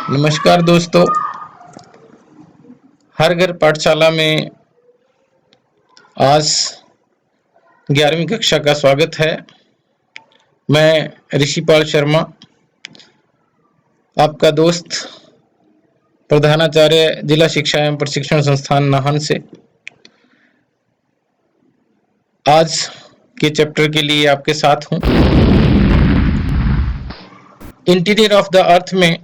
नमस्कार दोस्तों, हर घर पाठशाला में आज 11वीं कक्षा का स्वागत है। मैं ऋषिपाल शर्मा, आपका दोस्त, प्रधानाचार्य जिला शिक्षा एवं प्रशिक्षण संस्थान नाहन से आज के चैप्टर के लिए आपके साथ हूँ। इंटीरियर ऑफ द अर्थ में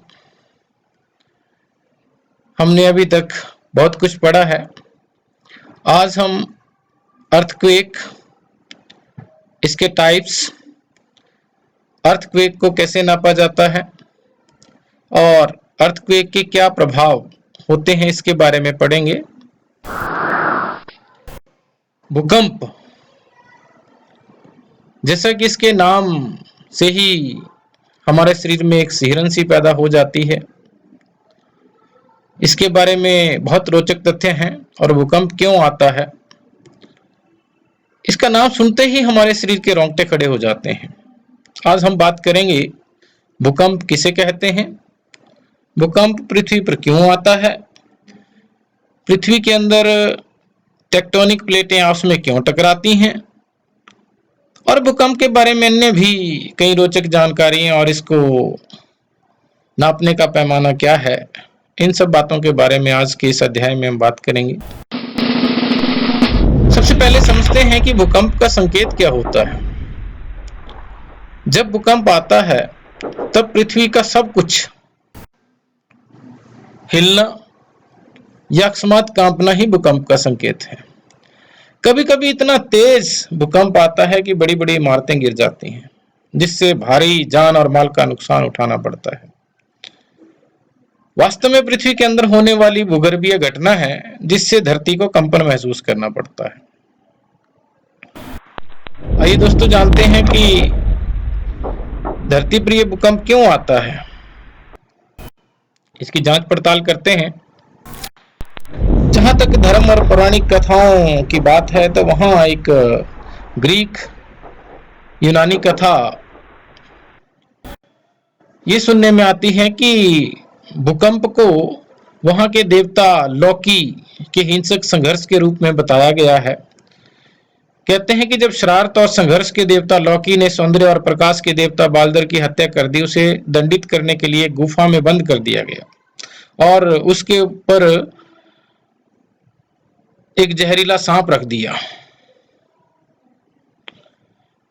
हमने अभी तक बहुत कुछ पढ़ा है। आज हम अर्थक्वेक, इसके टाइप्स, अर्थक्वेक को कैसे नापा जाता है और अर्थक्वेक के क्या प्रभाव होते हैं इसके बारे में पढ़ेंगे। भूकंप, जैसा कि इसके नाम से ही हमारे शरीर में एक सिहरन सी पैदा हो जाती है, इसके बारे में बहुत रोचक तथ्य हैं। और भूकंप क्यों आता है, इसका नाम सुनते ही हमारे शरीर के रोंगटे खड़े हो जाते हैं। आज हम बात करेंगे भूकंप किसे कहते हैं, भूकंप पृथ्वी पर क्यों आता है, पृथ्वी के अंदर टेक्टोनिक प्लेटें आपस में क्यों टकराती हैं, और भूकंप के बारे में अन्य भी कई रोचक जानकारी और इसको नापने का पैमाना क्या है, इन सब बातों के बारे में आज के इस अध्याय में हम बात करेंगे। सबसे पहले समझते हैं कि भूकंप का संकेत क्या होता है। जब भूकंप आता है तब पृथ्वी का सब कुछ हिलना या अकस्मात कांपना ही भूकंप का संकेत है। कभी कभी इतना तेज भूकंप आता है कि बड़ी बड़ी इमारतें गिर जाती हैं, जिससे भारी जान और माल का नुकसान उठाना पड़ता है। वास्तव में पृथ्वी के अंदर होने वाली भूगर्भीय घटना है जिससे धरती को कंपन महसूस करना पड़ता है। आइए दोस्तों, जानते हैं कि धरती पर यह भूकंप क्यों आता है। इसकी जांच पड़ताल करते हैं। जहां तक धर्म और पौराणिक कथाओं की बात है तो वहां एक ग्रीक यूनानी कथा ये सुनने में आती है कि भूकंप को वहां के देवता लोकी के हिंसक संघर्ष के रूप में बताया गया है। कहते हैं कि जब शरारत और संघर्ष के देवता लोकी ने सौंदर्य और प्रकाश के देवता बाल्दर की हत्या कर दी, उसे दंडित करने के लिए गुफा में बंद कर दिया गया और उसके ऊपर एक जहरीला सांप रख दिया,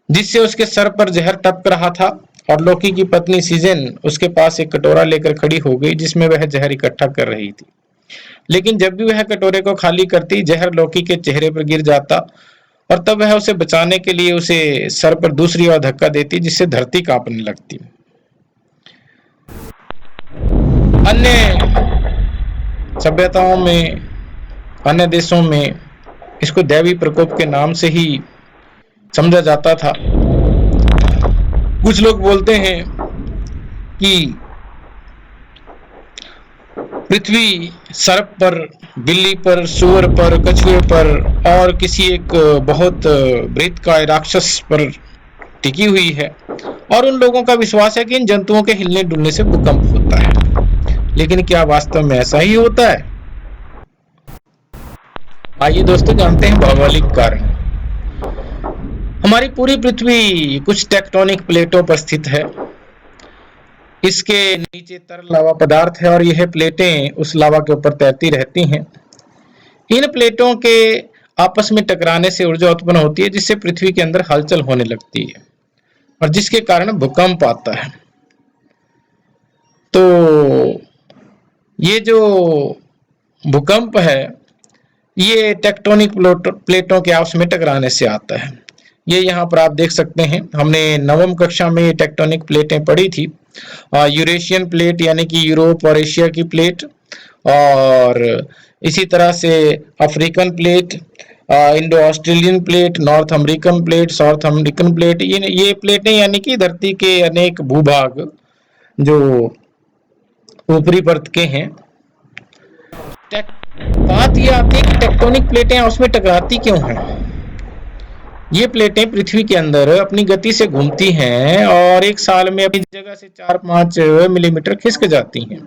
जिससे उसके सर पर जहर टपक रहा था। और लोकी की पत्नी सीजन उसके पास एक कटोरा लेकर खड़ी हो गई जिसमें वह जहर इकट्ठा कर रही थी। लेकिन जब भी वह कटोरे को खाली करती, जहर लोकी के चेहरे पर गिर जाता और तब वह उसे बचाने के लिए उसे सर पर दूसरी ओर धक्का देती, जिससे धरती कांपने लगती। अन्य सभ्यताओं में, अन्य देशों में इसको दैवी प्रकोप के नाम से ही समझा जाता था। कुछ लोग बोलते हैं कि पृथ्वी सर्प पर, बिल्ली पर, सुअर पर, कछुए पर और किसी एक बहुत बृहत्काय राक्षस पर टिकी हुई है, और उन लोगों का विश्वास है कि इन जंतुओं के हिलने डुलने से भूकंप होता है। लेकिन क्या वास्तव में ऐसा ही होता है? आइए दोस्तों, जानते हैं भौगोलिक कारण। हमारी पूरी पृथ्वी कुछ टेक्टोनिक प्लेटों पर स्थित है। इसके नीचे तरल लावा पदार्थ है और यह प्लेटें उस लावा के ऊपर तैरती रहती हैं। इन प्लेटों के आपस में टकराने से ऊर्जा उत्पन्न होती है, जिससे पृथ्वी के अंदर हलचल होने लगती है और जिसके कारण भूकंप आता है। तो ये जो भूकंप है ये टेक्टोनिक प्लेटों के आपस में टकराने से आता है। ये यहाँ पर आप देख सकते हैं। हमने नवम कक्षा में ये टेक्टोनिक प्लेटें पढ़ी थी। यूरेशियन प्लेट यानी कि यूरोप और एशिया की प्लेट, और इसी तरह से African plate, Indo Australian plate, north American plate, south American plate. ये प्लेटें यानी कि धरती के अनेक भूभाग जो ऊपरी परत के हैं। बात यह आती है कि टेक्टोनिक प्लेटें उसमें टकराती क्यों हैं। ये प्लेटें पृथ्वी के अंदर अपनी गति से घूमती हैं और एक साल में अपनी जगह से 4-5 मिलीमीटर खिसक जाती हैं।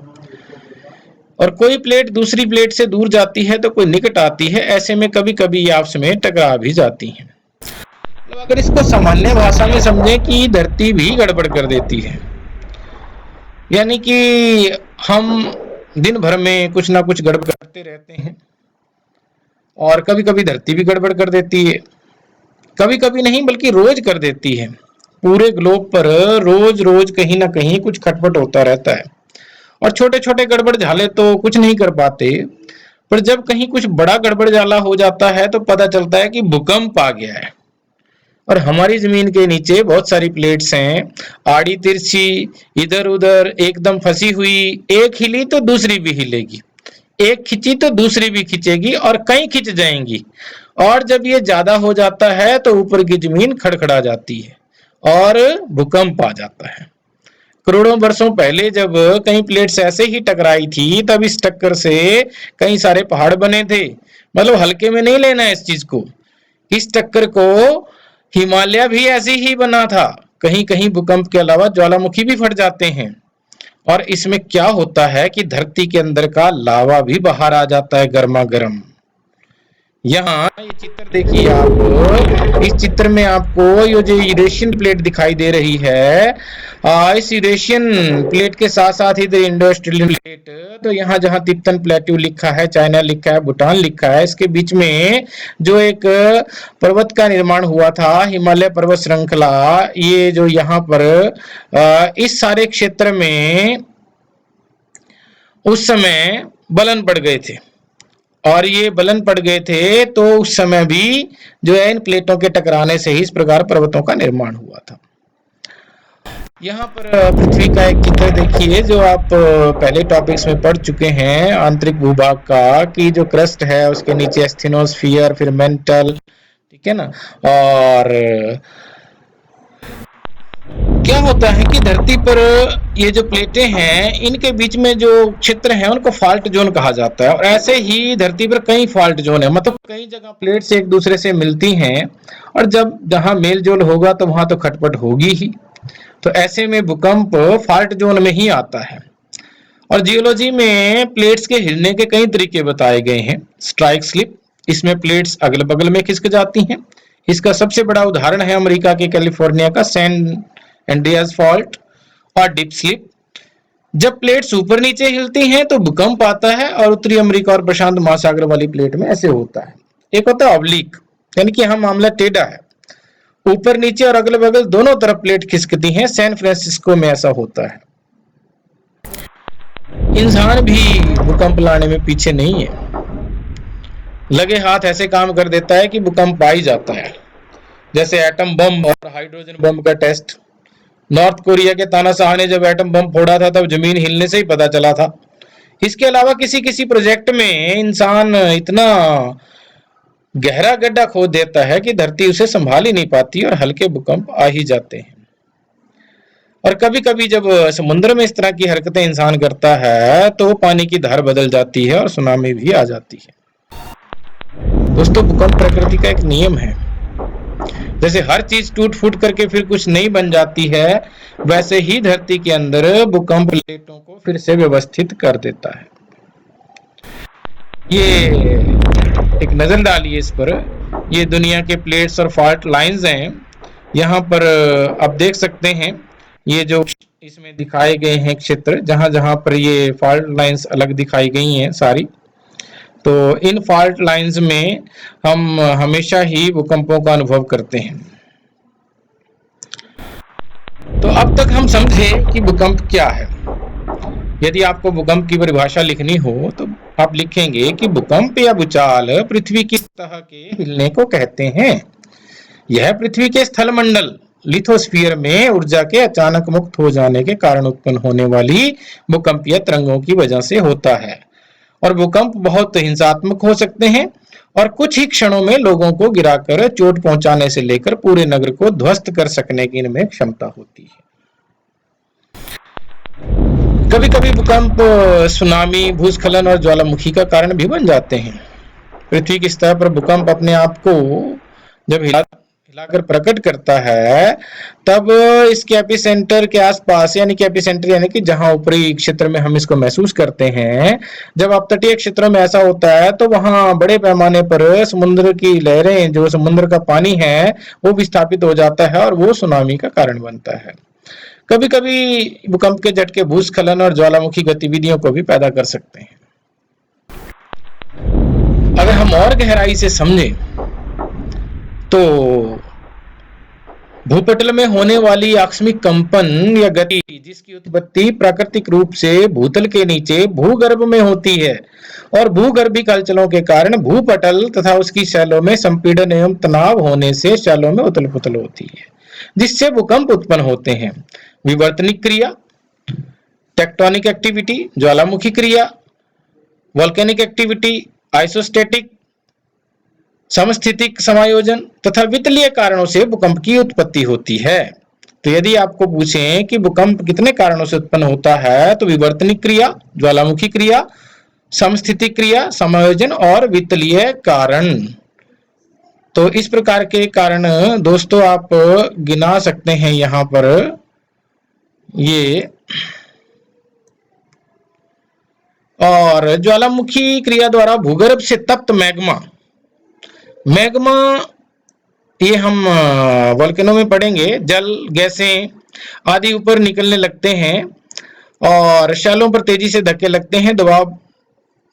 और कोई प्लेट दूसरी प्लेट से दूर जाती है तो कोई निकट आती है, ऐसे में कभी कभी ये आपस में टकरा भी जाती हैं। तो अगर इसको सामान्य भाषा में समझें कि धरती भी गड़बड़ कर देती है, यानी कि हम दिन भर में कुछ ना कुछ गड़बड़ करते रहते हैं और कभी कभी धरती भी गड़बड़ कर देती है। कभी कभी नहीं बल्कि रोज कर देती है। पूरे ग्लोब पर रोज रोज कहीं ना कहीं कुछ खटपट होता रहता है और छोटे छोटे गड़बड़ झाले तो कुछ नहीं कर पाते, पर जब कहीं कुछ बड़ा गड़बड़ झाला हो जाता है तो पता चलता है कि भूकंप आ गया है। और हमारी जमीन के नीचे बहुत सारी प्लेट्स हैं, आड़ी तिरछी, इधर उधर एकदम फंसी हुई। एक हिली तो दूसरी भी हिलेगी, एक खिंची तो दूसरी भी खिंचेगी और कई खिंच जाएंगी। और जब ये ज्यादा हो जाता है तो ऊपर की जमीन खड़खड़ा जाती है और भूकंप आ जाता है। करोड़ों वर्षों पहले जब कई प्लेट्स ऐसे ही टकराई थी, तब इस टक्कर से कई सारे पहाड़ बने थे। मतलब हल्के में नहीं लेना है इस चीज को। इस टक्कर को हिमालय भी ऐसे ही बना था। कहीं कहीं भूकंप के अलावा ज्वालामुखी भी फट जाते हैं। और इसमें क्या होता है कि धरती के अंदर का लावा भी बाहर आ जाता है गर्मा गर्म। यहाँ ये चित्र देखिए आप, इस चित्र में आपको ये जो यूरेशियन प्लेट दिखाई दे रही है, इस यूरेशियन प्लेट के साथ साथ इधर इंडो ऑस्ट्रेलियन प्लेट, तो यहाँ जहाँ तिब्बतन प्लेट्यू लिखा है, चाइना लिखा है, भूटान लिखा है, इसके बीच में जो एक पर्वत का निर्माण हुआ था, हिमालय पर्वत श्रृंखला, ये जो यहाँ पर इस सारे क्षेत्र में उस समय बलन पड़ गए थे। और ये बलन पड़ गए थे तो उस समय भी जो है इन प्लेटों के टकराने से ही इस प्रकार पर्वतों का निर्माण हुआ था। यहाँ पर पृथ्वी का एक चित्र देखिए जो आप पहले टॉपिक्स में पढ़ चुके हैं आंतरिक भूभाग का, कि जो क्रस्ट है उसके नीचे एस्थेनोस्फीयर, फिर मेंटल, ठीक है ना। और क्या होता है कि धरती पर ये जो प्लेटें हैं इनके बीच में जो क्षेत्र है उनको फॉल्ट जोन कहा जाता है। और ऐसे ही धरती पर कई फॉल्ट जोन है, मतलब कई जगह प्लेट्स एक दूसरे से मिलती हैं और जब जहां मेल जोल होगा तो वहां तो खटपट होगी ही। तो ऐसे में भूकंप फॉल्ट जोन में ही आता है। और जियोलॉजी में प्लेट्स के हिलने के कई तरीके बताए गए हैं। स्ट्राइक स्लिप, इसमें प्लेट्स अगल बगल में खिसक जाती हैं। इसका सबसे बड़ा उदाहरण है अमेरिका के कैलिफोर्निया का सैन एंड्रियास फॉल्ट। और डिप स्लिप, जब प्लेट्स ऊपर नीचे हिलती हैं तो भूकंप आता है, और उत्तरी अमेरिका और प्रशांत महासागर वाली प्लेट में ऐसे होता है। एक होता है ऑब्लिक, यानी कि यहाँ मामला टेढ़ा है, ऊपर नीचे और अगल बगल दोनों तरफ प्लेट खिसकती हैं। सैन फ्रांसिस्को में ऐसा होता है। इंसान भी भूकंप लाने में पीछे नहीं है, लगे हाथ ऐसे काम कर देता है कि भूकंप आ ही जाता है। जैसे एटम बम और हाइड्रोजन बम का टेस्ट, नॉर्थ कोरिया के तानाशाह ने जब एटम बम फोड़ा था तब जमीन हिलने से ही पता चला था। इसके अलावा किसी किसी प्रोजेक्ट में इंसान इतना गहरा गड्ढा खोद देता है कि धरती उसे संभाल ही नहीं पाती और हल्के भूकंप आ ही जाते हैं। और कभी कभी जब समुद्र में इस तरह की हरकतें इंसान करता है तो पानी की धार बदल जाती है और सुनामी भी आ जाती है। दोस्तों, भूकंप प्रकृति का एक नियम है। जैसे हर चीज टूट फूट करके फिर कुछ नई बन जाती है, वैसे ही धरती के अंदर भूकंप प्लेटों को फिर से व्यवस्थित कर देता है। ये एक नजर डालिए इस पर, ये दुनिया के प्लेट्स और फॉल्ट लाइंस हैं। यहाँ पर आप देख सकते हैं ये जो इसमें दिखाए गए हैं क्षेत्र, जहां जहां पर ये फॉल्ट लाइंस अलग दिखाई गई हैं सारी, तो इन फॉल्ट लाइंस में हम हमेशा ही भूकंपों का अनुभव करते हैं। तो अब तक हम समझे कि भूकंप क्या है। यदि आपको भूकंप की परिभाषा लिखनी हो तो आप लिखेंगे कि भूकंप या भूचाल पृथ्वी की सतह के हिलने को कहते हैं। यह पृथ्वी के स्थलमंडल लिथोस्फीयर में ऊर्जा के अचानक मुक्त हो जाने के कारण उत्पन्न होने वाली भूकंपीय तरंगों की वजह से होता है। और भूकंप बहुत हिंसात्मक हो सकते हैं और कुछ ही क्षणों में लोगों को गिराकर चोट पहुंचाने से लेकर पूरे नगर को ध्वस्त कर सकने की इनमें क्षमता होती है। कभी कभी भूकंप सुनामी, भूस्खलन और ज्वालामुखी का कारण भी बन जाते हैं। पृथ्वी की सतह पर भूकंप अपने आप को जब हिलाकर प्रकट करता है, तब इसके एपिसेंटर के आसपास, यानी कि एपिसेंटर यानी कि जहां ऊपरी क्षेत्र में हम इसको महसूस करते हैं, जब आप तटीय क्षेत्रों में ऐसा होता है तो वहां बड़े पैमाने पर समुद्र की लहरें, जो समुद्र का पानी है, वो विस्थापित हो जाता है और वो सुनामी का कारण बनता है। कभी कभी भूकंप के झटके भूस्खलन और ज्वालामुखी गतिविधियों को भी पैदा कर सकते हैं। अगर हम और गहराई से समझें तो भूपटल में होने वाली आकस्मिक कंपन या गति, जिसकी उत्पत्ति प्राकृतिक रूप से भूतल के नीचे भूगर्भ में होती है, और भूगर्भिक हलचलों के कारण भूपटल तथा उसकी शैलों में संपीड़न एवं तनाव होने से शैलों में उथल पुथल होती है, जिससे भूकंप उत्पन्न होते हैं। विवर्तनिक क्रिया, टेक्टोनिक एक्टिविटी, ज्वालामुखी क्रिया, वोल्केनिक एक्टिविटी, आइसोस्टेटिक, समस्थितिक समायोजन तथा वित्तीय कारणों से भूकंप की उत्पत्ति होती है। तो यदि आपको पूछें कि भूकंप कितने कारणों से उत्पन्न होता है, तो विवर्तनिक क्रिया, ज्वालामुखी क्रिया, समस्थितिक क्रिया, समायोजन और वित्तीय कारण। तो इस प्रकार के कारण दोस्तों आप गिना सकते हैं यहां पर। ये और ज्वालामुखी क्रिया द्वारा भूगर्भ से तप्त मैग्मा, ये हम वोल्केनो में पढ़ेंगे, जल, गैसें आदि ऊपर निकलने लगते हैं और शैलों पर तेजी से धक्के लगते हैं, दबाव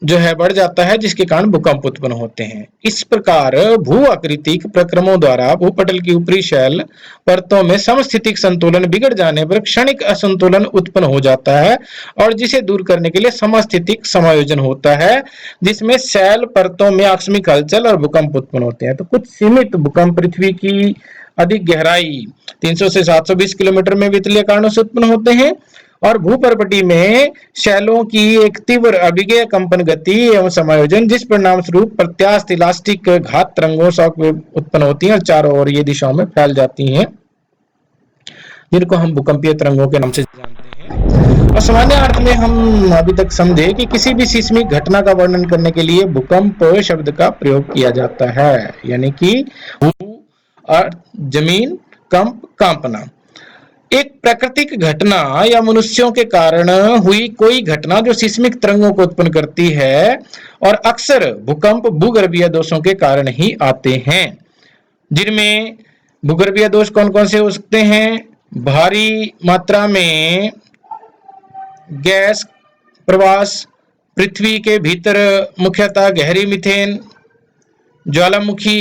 जो है बढ़ जाता है, जिसके कारण भूकंप उत्पन्न होते हैं। इस प्रकार भू आकृतिक प्रक्रमों द्वारा भूपटल की ऊपरी शैल परतों में समस्थितिक संतुलन बिगड़ जाने पर क्षणिक असंतुलन उत्पन्न हो जाता है, और जिसे दूर करने के लिए समस्थितिक समायोजन होता है, जिसमें शैल परतों में आकस्मिक हलचल और भूकंप उत्पन्न होते हैं। तो कुछ सीमित भूकंप पृथ्वी की अधिक गहराई 300 से 720 किलोमीटर में वित्तीय कारणों से उत्पन्न होते हैं, और भूपर्पटी में शैलों की एक तीव्र अभिगय कंपन गति एवं समायोजन, जिस परिणाम स्वरूप प्रत्यास्थ इलास्टिक घात तरंगों शॉक वेव उत्पन्न होती हैं और चारों ओर ये दिशाओं में फैल जाती हैं, जिनको हम भूकंपीय तरंगों के नाम से जानते हैं। और सामान्य अर्थ में हम अभी तक समझे कि किसी भी सीस्मिक घटना का वर्णन करने के लिए भूकंप शब्द का प्रयोग किया जाता है, यानी कि जमीन, कंप, कांपना। एक प्राकृतिक घटना या मनुष्यों के कारण हुई कोई घटना जो सिस्मिक तरंगों को उत्पन्न करती है, और अक्सर भूकंप भूगर्भीय दोषों के कारण ही आते हैं, जिनमें भूगर्भीय दोष कौन कौन से हो सकते हैं? भारी मात्रा में गैस प्रवास, पृथ्वी के भीतर मुख्यतः गहरी मीथेन, ज्वालामुखी,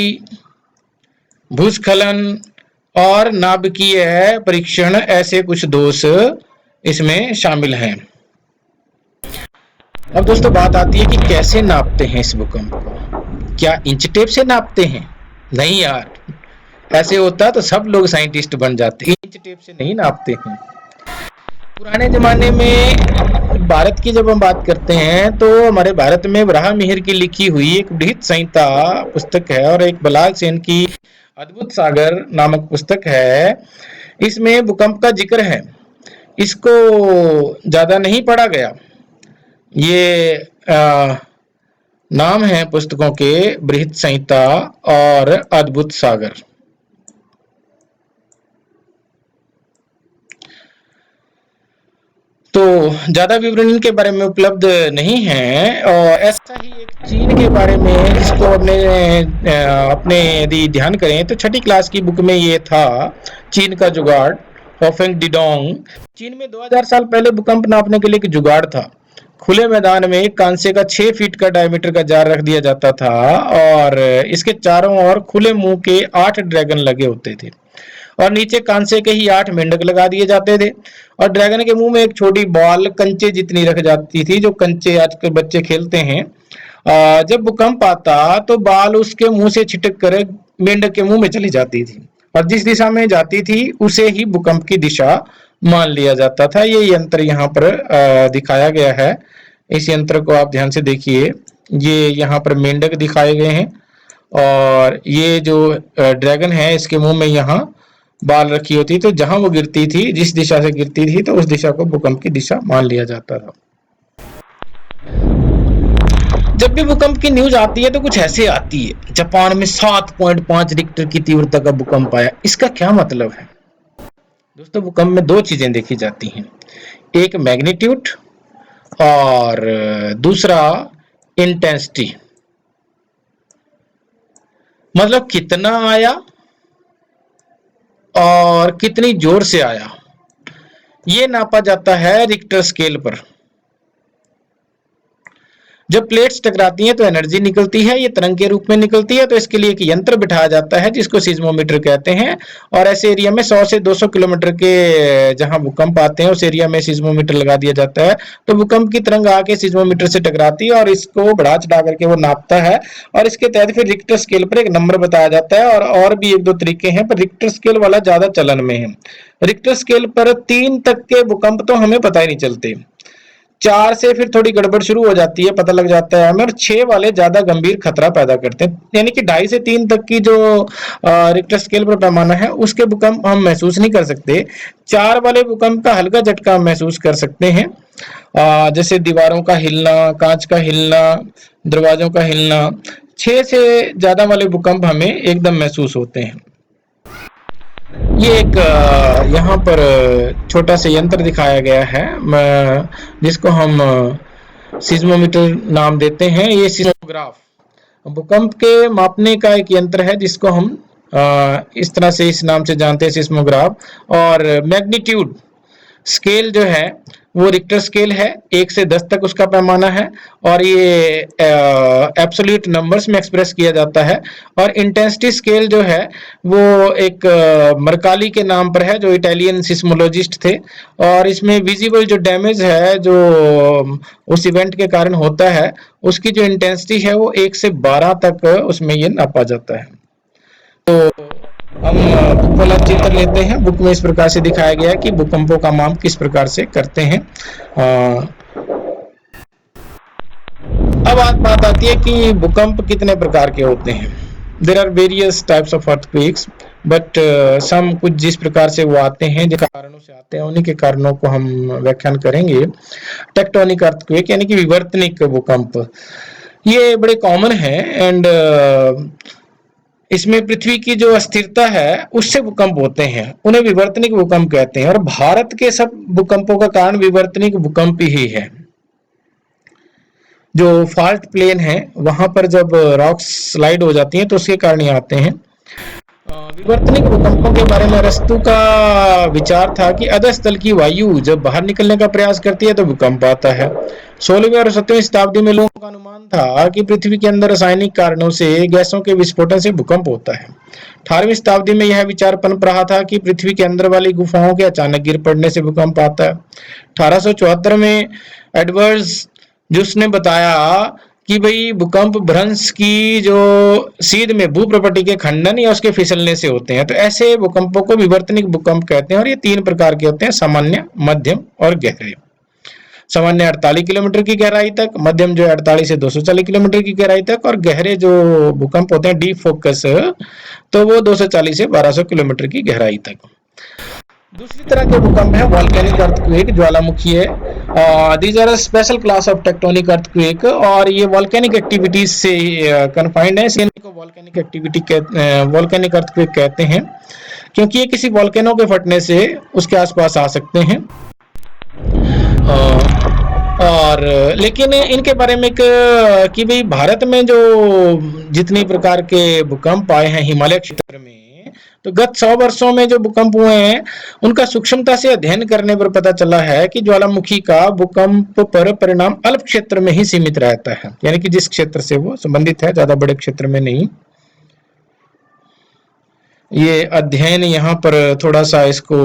भूस्खलन और नाभिकीय परीक्षण, ऐसे कुछ दोष इसमें शामिल हैं। अब दोस्तों बात आती है कि कैसे नापते हैं इस भूकंप को। क्या इंच टेप से नापते हैं? नहीं यार, ऐसे होता तो सब लोग साइंटिस्ट बन जाते। इंच टेप से नहीं नापते हैं। पुराने जमाने में भारत की जब हम बात करते हैं तो हमारे भारत में वराह मिहिर की लिखी हुई एक बृहत संहिता पुस्तक है, और एक बलाल सेन की अद्भुत सागर नामक पुस्तक है। इसमें भूकंप का जिक्र है। इसको ज्यादा नहीं पढ़ा गया। ये नाम है पुस्तकों के बृहत संहिता और अद्भुत सागर। तो ज्यादा विवरण इनके बारे में उपलब्ध नहीं है। और ऐसा ही एक चीन के बारे में, जिसको अपने यदि ध्यान करें तो 6ठी क्लास की बुक में ये था, चीन का जुगाड़, होफेंग डिडोंग। चीन में 2000 साल पहले भूकंप नापने के लिए एक जुगाड़ था। खुले मैदान में एक कांसे का 6 फीट का डायमीटर का जार रख दिया जाता था, और इसके चारों ओर खुले मुंह के 8 ड्रैगन लगे होते थे, और नीचे कांसे के ही 8 मेंढक लगा दिए जाते थे, और ड्रैगन के मुंह में एक छोटी बॉल कंचे जितनी रख जाती थी, जो कंचे आजकल बच्चे खेलते हैं। जब भूकंप आता तो बाल उसके मुंह से छिटक कर मेंढक के मुंह में चली जाती थी, और जिस दिशा में जाती थी उसे ही भूकंप की दिशा मान लिया जाता था। ये यंत्र यहाँ पर दिखाया गया है। इस यंत्र को आप ध्यान से देखिए। ये यहाँ पर मेंढक दिखाए गए हैं, और ये जो ड्रैगन है इसके मुंह में यहाँ बाल रखी होती, तो जहां वो गिरती थी, जिस दिशा से गिरती थी, तो उस दिशा को भूकंप की दिशा मान लिया जाता था। जब भी भूकंप की न्यूज आती है तो कुछ ऐसे आती है, जापान में 7.5 रिक्टर की तीव्रता का भूकंप आया। इसका क्या मतलब है दोस्तों? भूकंप में दो चीजें देखी जाती हैं, एक मैग्नीट्यूड और दूसरा इंटेंसिटी। मतलब कितना आया और कितनी जोर से आया, ये नापा जाता है रिक्टर स्केल पर। जब प्लेट्स टकराती हैं तो एनर्जी निकलती है, ये तरंग के रूप में निकलती है। तो इसके लिए एक यंत्र बिठाया जाता है जिसको सिज्मोमीटर कहते हैं, और ऐसे एरिया में 100 से 200 किलोमीटर के जहां भूकंप आते हैं उस एरिया में सिज्मोमीटर लगा दिया जाता है। तो भूकंप की तरंग आके सिज्मोमीटर से टकराती है और इसको बढ़ा चढ़ा करके वो नापता है, और इसके तहत फिर रिक्टर स्केल पर एक नंबर बताया जाता है। और भी एक दो तरीके हैं, पर रिक्टर स्केल वाला ज्यादा चलन में है। रिक्टर स्केल पर 3 तक के भूकंप तो हमें पता ही नहीं चलते, 4 से फिर थोड़ी गड़बड़ शुरू हो जाती है, पता लग जाता है हमें, और 6 वाले ज्यादा गंभीर खतरा पैदा करते हैं। यानी कि 2.5 से 3 तक की जो रिक्टर स्केल पर पैमाना है उसके भूकंप हम महसूस नहीं कर सकते। 4 वाले भूकंप का हल्का झटका हम महसूस कर सकते हैं, जैसे दीवारों का हिलना, कांच का हिलना, दरवाजों का हिलना। 6 से ज्यादा वाले भूकंप हमें एकदम महसूस होते हैं। ये एक यहाँ पर छोटा सा यंत्र दिखाया गया है जिसको हम सिज्मोमीटर नाम देते हैं। ये सिस्मोग्राफ भूकंप के मापने का एक यंत्र है जिसको हम इस तरह से इस नाम से जानते हैं, सिस्मोग्राफ। और मैग्नीट्यूड स्केल जो है वो रिक्टर स्केल है, 1 से 10 तक उसका पैमाना है, और ये एब्सोल्यूट नंबर्स में एक्सप्रेस किया जाता है। और इंटेंसिटी स्केल जो है वो एक मरकाली के नाम पर है, जो इटालियन सिस्मोलॉजिस्ट थे, और इसमें विजिबल जो डैमेज है जो उस इवेंट के कारण होता है उसकी जो इंटेंसिटी है वो 1 से 12 तक उसमें ये नापा जाता है। तो हम बुक वाला चित्र लेते हैं। बुक में इस प्रकार से दिखाया गया है कि भूकंपों का माप किस प्रकार से करते हैं। अब बात आती है कि भूकंप कितने प्रकार के होते हैं। There are various types of earthquakes, but some कुछ जिस प्रकार से वो आते हैं, जिन कारणों से आते हैं, उन्हीं के कारणों को हम व्याख्यान करेंगे। टेक्टोनिक अर्थक्वेक यानी कि विवर्तनिक भूकंप, ये बड़े कॉमन है, एंड इसमें पृथ्वी की जो अस्थिरता है उससे भूकंप होते हैं, उन्हें विवर्तनिक भूकंप कहते हैं। और भारत के सब भूकंपों का कारण विवर्तनिक भूकंप ही है। जो फॉल्ट प्लेन है वहां पर जब रॉक्स स्लाइड हो जाती हैं तो उसके कारण ये आते हैं। विवर्तनिक भूकंपों के बारे में अरस्तु का विचार था कि अधस्तल की वायु जब बाहर निकलने का प्रयास करती है तो भूकंप आता है। 16वीं और 17वीं शताब्दी में लोगों का अनुमान था कि पृथ्वी के अंदर रासायनिक कारणों से गैसों के विस्फोटन से भूकंप होता है। 18वीं शताब्दी में यह विचार पनप रहा था कि पृथ्वी के अंदर वाली गुफाओं के अचानक गिर पड़ने से भूकंप आता है। 1874 में एडवर्ड्स जुस ने बताया कि भाई भूकंप भ्रंश की जो सीध में भूप्रपटी के खंडन या उसके फिसलने से होते हैं। तो ऐसे भूकंपों को विवर्तनिक भूकंप कहते हैं, और ये 3 प्रकार के होते हैं, सामान्य, मध्यम और गहरे। सामान्य 48 किलोमीटर की गहराई तक, मध्यम जो 48 से 240 किलोमीटर की गहराई तक, और गहरे जो भूकंप होते हैं डीप फोकस, तो वो 240 से 1200 किलोमीटर की गहराई तक। दूसरी तरह के भूकंप है वॉल्केनिक अर्थक्वेक, ज्वालामुखी है। These are special class of tectonic earthquake, और ये वॉल्केनिक एक्टिविटीज से कन्फाइंड है, इसलिए इनको वॉल्केनिक अर्थक्वेक कहते हैं, क्योंकि ये किसी वॉल्केनो के फटने से उसके आसपास आ सकते हैं। और लेकिन इनके बारे में कि भाई भारत में जो जितनी प्रकार के भूकंप आए हैं हिमालय क्षेत्र में, तो गत 100 वर्षों में जो भूकंप हुए हैं उनका सूक्ष्मता से अध्ययन करने पर पता चला है कि ज्वालामुखी का भूकंप पर परिणाम अल्प क्षेत्र में ही सीमित रहता है, यानी कि जिस क्षेत्र से वो संबंधित है, ज्यादा बड़े क्षेत्र में नहीं। ये अध्ययन यहाँ पर थोड़ा सा इसको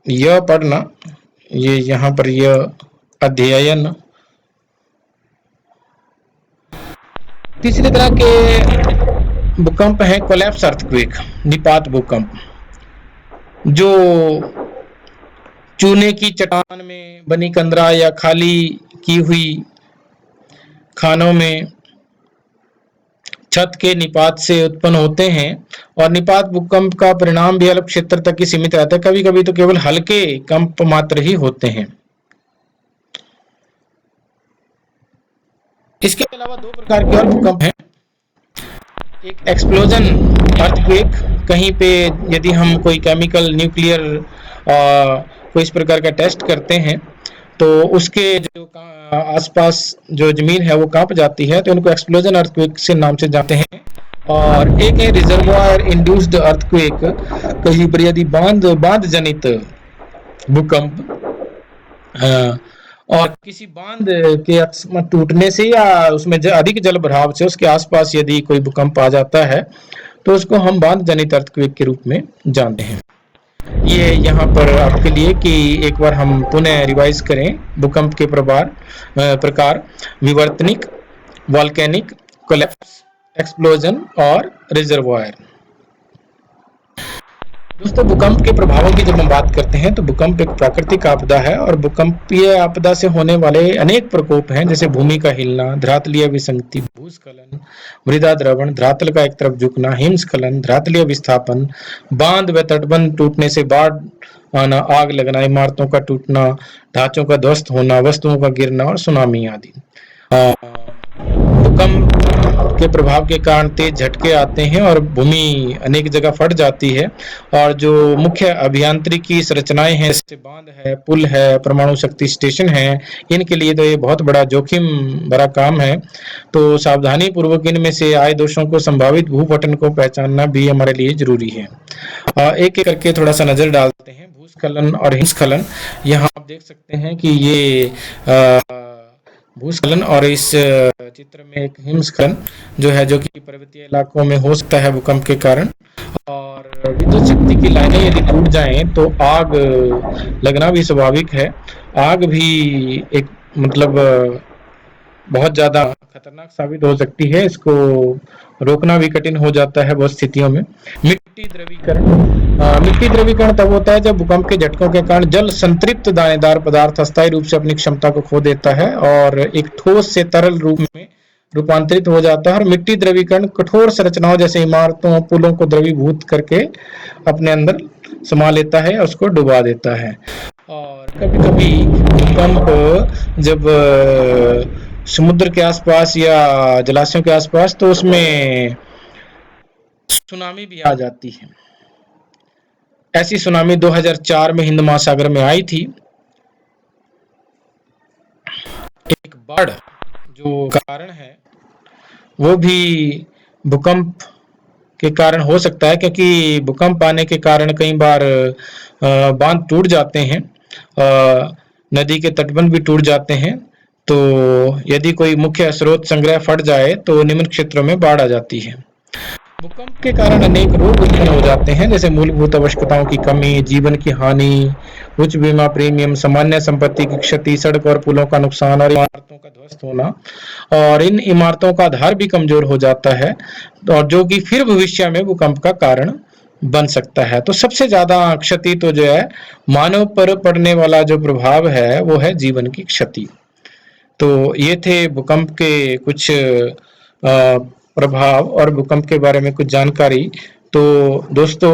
यह पढ़ना, ये यहाँ पर यह अध्ययन। तीसरी तरह के भूकंप है कोलैप्स अर्थक्वेक, निपात भूकंप, जो चूने की चट्टान में बनी कंदरा या खाली की हुई खानों में छत के निपात से उत्पन्न होते हैं। और निपात भूकंप का परिणाम भी अल्प क्षेत्र तक ही सीमित रहता है, कभी कभी तो केवल हल्के कंप मात्र ही होते हैं। इसके अलावा दो प्रकार के और भूकंप हैं। एक एक्सप्लोजन अर्थक्वेक, कहीं पे यदि हम कोई केमिकल न्यूक्लियर कोई इस प्रकार का टेस्ट करते हैं तो उसके जो आसपास जो जमीन है वो कांप जाती है, तो इनको एक्सप्लोजन अर्थक्वेक से नाम से जानते हैं। और एक है रिजर्वायर इंड्यूस्ड अर्थक्वेक, कहीं पर यदि बांध जनित भूकंप और किसी बांध के अकस्मात टूटने से या उसमें अधिक जल भराव से उसके आसपास यदि कोई भूकंप आ जाता है तो उसको हम बांध जनित अर्थक्वेक के रूप में जानते हैं। ये यहाँ पर आपके लिए कि एक बार हम पुनः रिवाइज करें भूकंप के प्रकार विवर्तनिक, वॉल्केनिक, कोलैप्स, एक्सप्लोजन और रिजर्वायर। दोस्तों, भूकंप के प्रभावों की जब हम बात करते हैं तो भूकंप एक प्राकृतिक आपदा है और भूकंपीय आपदा से होने वाले अनेक प्रकोप हैं, जैसे भूमि का हिलना, धरातलीय विसंगति, भूस्खलन, मृदा द्रवण, धरातल का एक तरफ झुकना, हिमस्खलन, धरातलीय विस्थापन, बांध व तटबंध टूटने से बाढ़ आना, आग लगना, इमारतों का टूटना, ढांचों का ध्वस्त होना, वस्तुओं का गिरना और सुनामी आदि। भूकंप के प्रभाव के कारण तेज झटके आते हैं और भूमि अनेक जगह फट जाती है और जो मुख्य अभियांत्रिकी संरचनाएं हैं, जैसे बांध है, पुल है, परमाणु शक्ति स्टेशन है, इनके लिए तो ये बहुत बड़ा जोखिम भरा काम है। तो सावधानी पूर्वक इनमें से आए दोषों को, संभावित भूपतन को पहचानना भी हमारे लिए जरूरी है। एक एक करके थोड़ा सा नजर डालते हैं। भूस्खलन और हिमस्खलन, यहाँ आप देख सकते हैं कि ये भूस्खलन और इस चित्र में एक हिमस्खलन जो है, जो कि पर्वतीय इलाकों में हो सकता है भूकंप के कारण। और विद्युत शक्ति की लाइनें यदि टूट जाएं तो आग लगना भी स्वाभाविक है। आग भी एक मतलब बहुत ज्यादा खतरनाक साबित हो सकती है, इसको रोकना भी कठिन हो जाता है बहुत स्थितियों में। मिट्टी द्रवीकरण तब होता है जब भूकंप के झटकों के कारण जल संतृप्त दानेदार पदार्थ अस्थायी रूप से अपनी क्षमता को खो देता है और एक ठोस से तरल रूप में रूपांतरित हो जाता है। और मिट्टी द्रवीकरण कठोर संरचनाओं जैसे इमारतों, पुलों को द्रवीभूत करके अपने अंदर समा लेता है, उसको डुबा देता है। और कभी-कभी भूकंप जब समुद्र के आसपास या जलाशयों के आसपास, तो उसमें सुनामी भी आ जाती है। ऐसी सुनामी 2004 में हिंद महासागर में आई थी। एक बाढ़ जो कारण है वो भी भूकंप के कारण हो सकता है, क्योंकि भूकंप आने के कारण कई बार बांध टूट जाते हैं, नदी के तटबंध भी टूट जाते हैं। तो यदि कोई मुख्य स्रोत संग्रह फट जाए तो निम्न क्षेत्रों में बाढ़ आ जाती है। भूकंप के कारण अनेक रोग उत्पन्न हो जाते हैं, जैसे मूलभूत आवश्यकताओं की कमी, जीवन की हानि, उच्च बीमा प्रीमियम, सामान्य संपत्ति की क्षति, सड़क और पुलों का नुकसान और इमारतों का ध्वस्त होना। और इन इमारतों का आधार भी कमजोर हो जाता है और जो कि फिर भविष्य में भूकंप का कारण बन सकता है। तो सबसे ज्यादा क्षति तो जो है मानव पर पड़ने वाला जो प्रभाव है वो है जीवन की क्षति। तो ये थे भूकंप के कुछ प्रभाव और भूकंप के बारे में कुछ जानकारी। तो दोस्तों,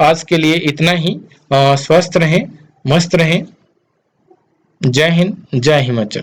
आज के लिए इतना ही। स्वस्थ रहें, मस्त रहें। जय हिंद, जय हिमाचल।